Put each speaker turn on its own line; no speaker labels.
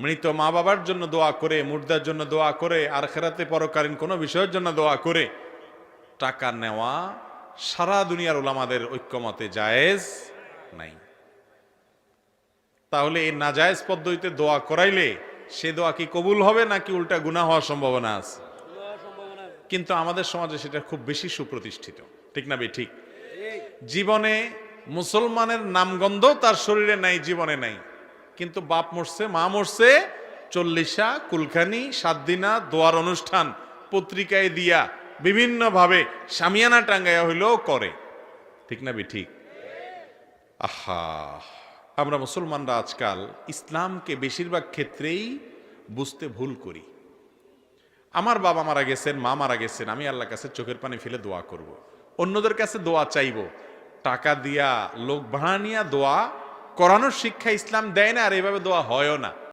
মৃত মা বাবার জন্য দোয়া করে, মুর্দার জন্য দোয়া করে, আখিরাতে পরকালীন কোনো বিষয়ের জন্য দোয়া করে টাকা নেওয়া সারা দুনিয়ার উলামাদের ঐক্যমতে জায়েজ নাই। তাহলে এই নাজায়েজ পদ্ধতিতে দোয়া করাইলে সে দোয়া কি কবুল হবে নাকি উল্টা গুনাহ হওয়ার সম্ভাবনা আছে? কিন্তু আমাদের সমাজে সেটা খুব বেশি সুপ্রতিষ্ঠিত, ঠিক না ঠিক? জীবনে মুসলমানের নামগন্ধ তার শরীরে নাই, জীবনে নাই, কিন্তু বাপ মরছে, মা মরছে, চল্লিশা, কুলখানি, 7 দিনা, দোয়ার অনুষ্ঠান পত্রিকায় দিয়া বিভিন্ন ভাবে শামিয়ানা টাঙ্গাইয়া হইলেও করে, ঠিক না ঠিক? আহা, আমরা মুসলমানরা আজকাল ইসলামকে বেশিরভাগ ক্ষেত্রেই বুঝতে ভুল করি। আমার বাবা মারা গেছেন, মা মারা গেছেন, আমি আল্লাহর কাছে চোখের পানি ফেলে দোয়া করব। অন্যদের কাছে দোয়া চাইব, টাকা দিয়া লোক ভাড়া নিয়া দোয়া করানোর শিক্ষা ইসলাম দেয় না, আর এইভাবে দোয়া হয়ও না।